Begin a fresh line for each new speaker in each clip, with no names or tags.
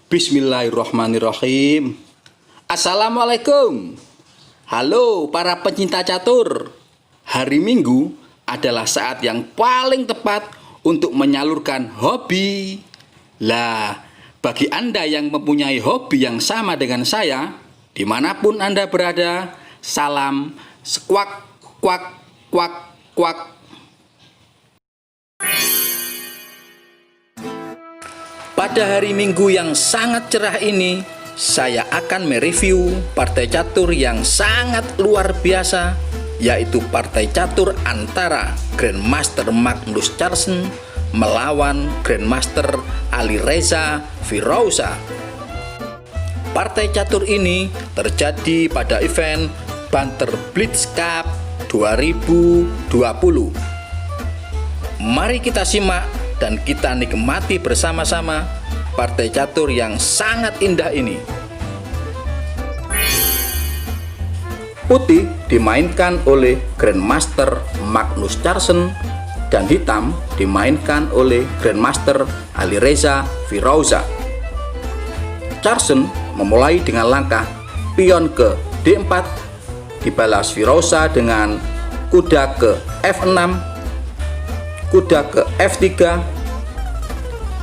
Bismillahirrahmanirrahim. Assalamualaikum. Halo para pencinta catur. Hari Minggu adalah saat yang paling tepat untuk menyalurkan hobi. Lah, bagi Anda yang mempunyai hobi yang sama dengan saya, dimanapun Anda berada, salam squak, quack, quack, quack. Pada hari Minggu yang sangat cerah ini, saya akan mereview partai catur yang sangat luar biasa, yaitu partai catur antara Grandmaster Magnus Carlsen melawan Grandmaster Alireza Firouzja. Partai catur ini terjadi pada event Banter Blitz Cup 2020. Mari kita simak dan kita nikmati bersama-sama partai catur yang sangat indah ini. Putih dimainkan oleh Grandmaster Magnus Carlsen dan hitam dimainkan oleh Grandmaster Alireza Firouzja. Carlsen memulai dengan langkah pion ke D4, dibalas Firouzja dengan kuda ke F6, kuda ke F3,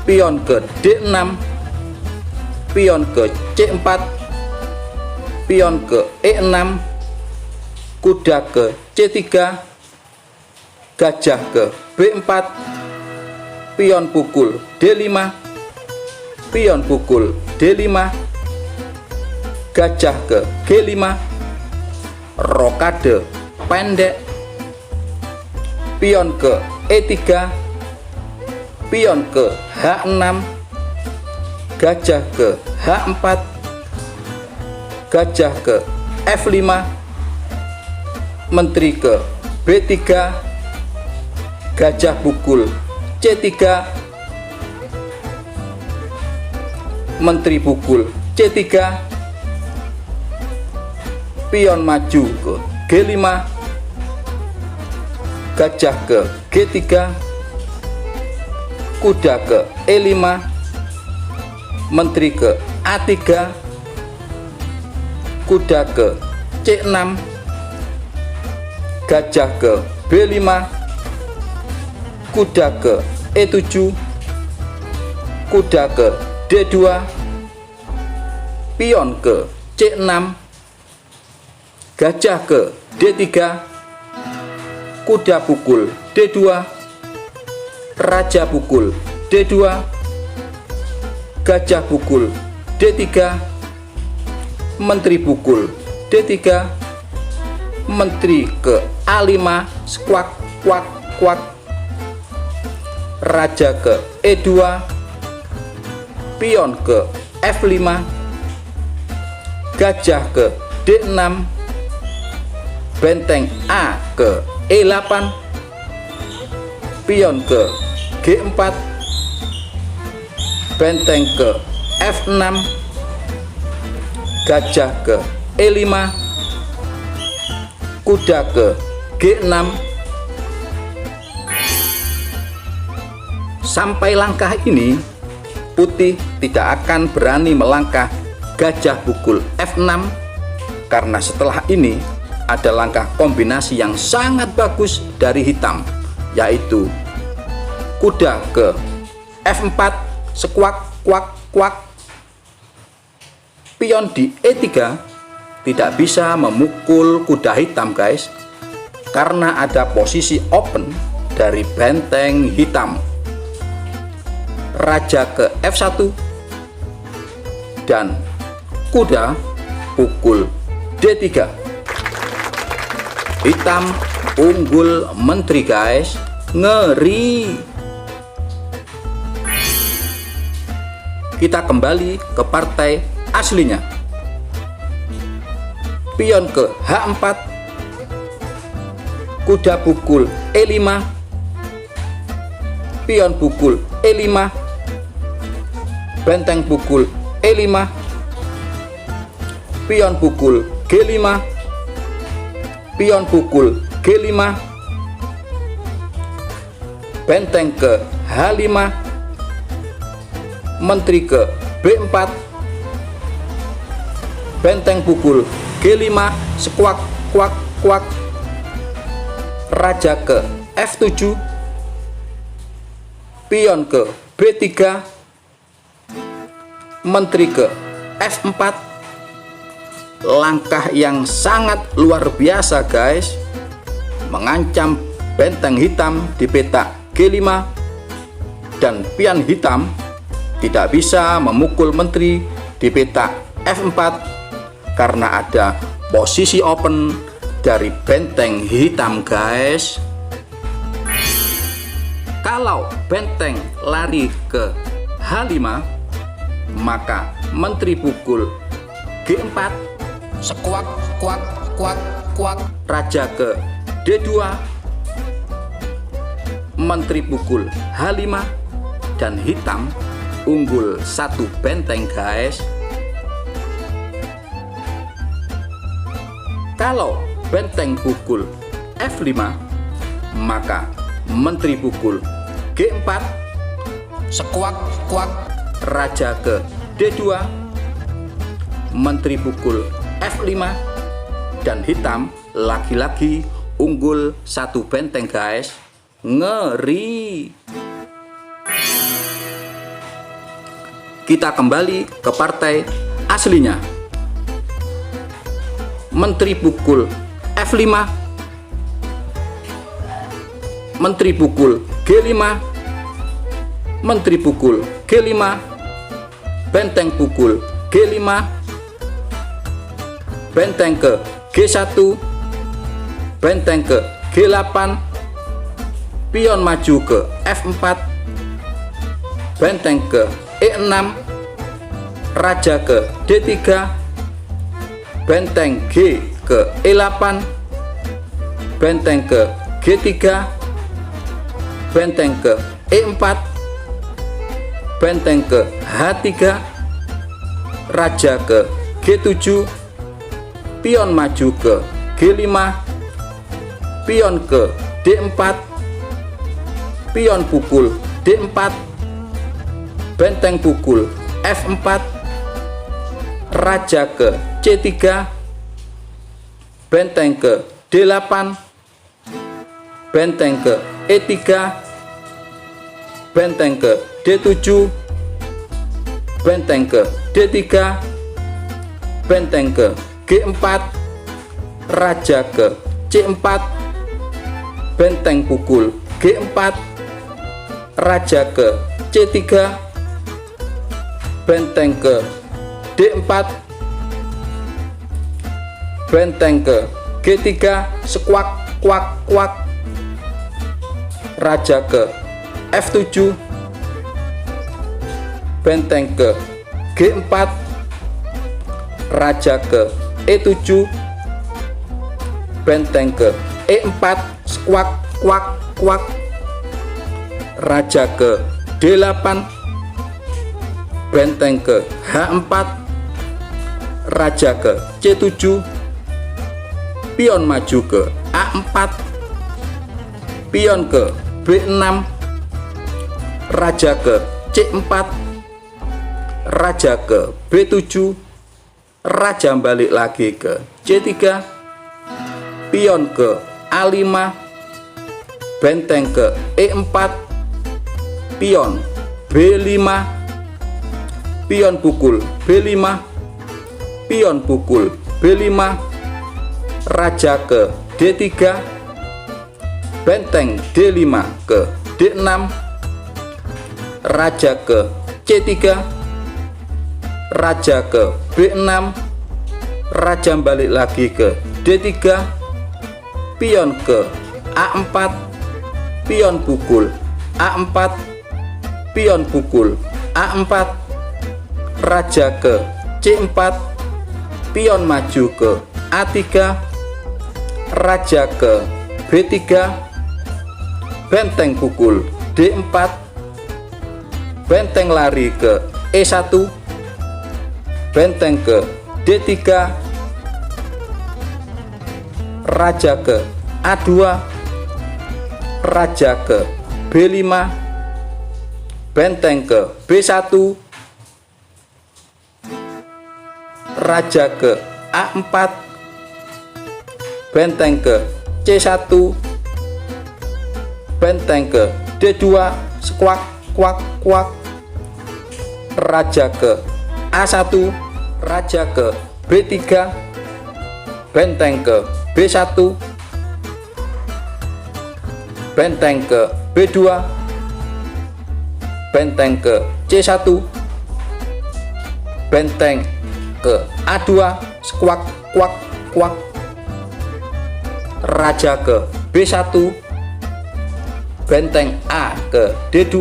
pion ke D6, pion ke C4, pion ke E6, kuda ke C3, gajah ke B4, pion pukul D5, pion pukul D5, gajah ke G5, rokade pendek, pion ke E3, pion ke H6, gajah ke H4, gajah ke F5, menteri ke B3, gajah pukul C3, menteri pukul C3, pion maju ke G5, gajah ke G3, kuda ke E5, menteri ke A3, kuda ke C6, gajah ke B5, kuda ke E7, kuda ke D2, pion ke C6, gajah ke D3, kuda pukul D2, raja pukul D2, gajah pukul D3, menteri pukul D3, menteri ke A5, squak, quack, quack, raja ke E2, pion ke F5, gajah ke D6, benteng A ke E8, pion ke G4, benteng ke F6, gajah ke E5, kuda ke G6. Sampai langkah ini, putih tidak akan berani melangkah gajah pukul F6 karena setelah ini ada langkah kombinasi yang sangat bagus dari hitam, yaitu kuda ke F4, sekuak, kuak, kuak. Pion di E3 tidak bisa memukul kuda hitam guys, karena ada posisi open dari benteng hitam. Raja ke F1 dan kuda pukul D3. Hitam unggul menteri guys, ngeri. Kita kembali ke partai aslinya. Pion ke H4, kuda pukul E5, pion pukul E5, benteng pukul E5, pion pukul G5, pion pukul G5, benteng ke H5, menteri ke B4, benteng pukul G5, sekuak, kuak, kuak. Raja ke F7, pion ke B3, menteri ke F4. Langkah yang sangat luar biasa guys, mengancam benteng hitam di peta G5, dan pion hitam tidak bisa memukul menteri di peta F4 karena ada posisi open dari benteng hitam guys. Kalau benteng lari ke H5, maka menteri pukul G4, sekuak, kuak, kuak, kuak. Raja ke D2, menteri pukul H5, dan hitam unggul satu benteng guys. Kalau benteng pukul F5, maka menteri pukul G4, sekuak, kuak. Raja ke D2, menteri pukul F5, dan hitam lagi-lagi unggul satu benteng guys, ngeri. Kita kembali ke partai aslinya. Menteri pukul F5, menteri pukul G5, menteri pukul G5, benteng pukul G5, benteng ke G1, benteng ke G8, pion maju ke F4, benteng ke E6, raja ke D3, benteng G ke E8, benteng ke G3, benteng ke E4, benteng ke H3, raja ke G7, pion maju ke G5, pion ke D4, pion pukul D4, benteng pukul F4, raja ke C3, benteng ke D8, benteng ke E3, benteng ke D7, benteng ke D3, benteng ke G4, raja ke C4, benteng pukul G4, raja ke C3, benteng ke D4, benteng ke G3, sekuak, kuak, kuak. Raja ke F7, benteng ke G4, raja ke E7, benteng ke E4, sekuak, kuak, kuak. Raja ke D8, benteng ke H4, raja ke C7, pion maju ke A4, pion ke B6, raja ke C4, raja ke B7, raja balik lagi ke C3, pion ke A5, benteng ke E4, pion B5, pion pukul B5, pion pukul B5, raja ke D3, benteng D5 ke D6, raja ke C3, raja ke B6, raja balik lagi ke D3, pion ke A4, pion pukul A4, pion pukul A4, raja ke C4, pion maju ke A3, raja ke B3, benteng pukul D4, benteng lari ke E1, benteng ke D3, raja ke A2, raja ke B5, benteng ke B1, raja ke A4, benteng ke C1, benteng ke D2, squak kuak kuak, raja ke A1, raja ke B3, benteng ke B1, benteng ke B2, benteng ke C1, benteng ke A2, squak kuak kuak, raja ke B1, benteng A ke D2,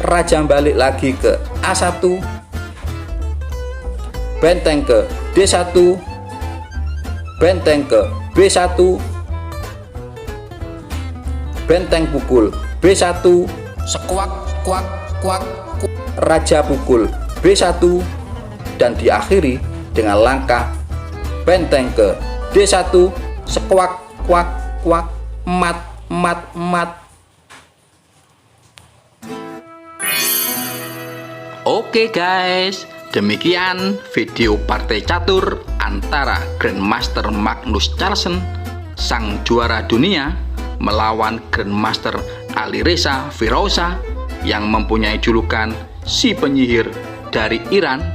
raja balik lagi ke A1, benteng ke D1, benteng ke B1, benteng pukul B1, sekuak kuak kuak, raja pukul B1, dan diakhiri dengan langkah benteng ke D1, sekuak kuak kuak, mat mat mat. Oke guys, demikian video partai catur antara Grandmaster Magnus Carlsen, sang juara dunia, melawan Grandmaster Alireza Firouzja yang mempunyai julukan si penyihir dari Iran,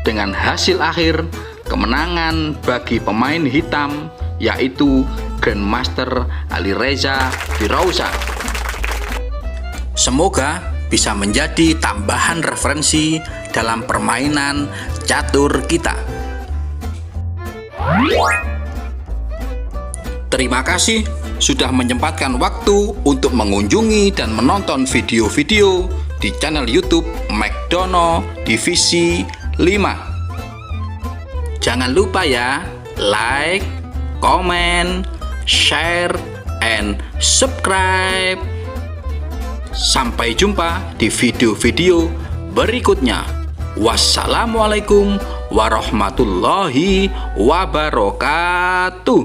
dengan hasil akhir kemenangan bagi pemain hitam yaitu Grandmaster Alireza Firouzja. Semoga bisa menjadi tambahan referensi dalam permainan catur kita. Terima kasih sudah menyempatkan waktu untuk mengunjungi dan menonton video-video di channel YouTube McDono Divisi 5. Jangan lupa ya, like, comment, share, and subscribe. Sampai jumpa di video-video berikutnya. Wassalamualaikum warahmatullahi wabarakatuh.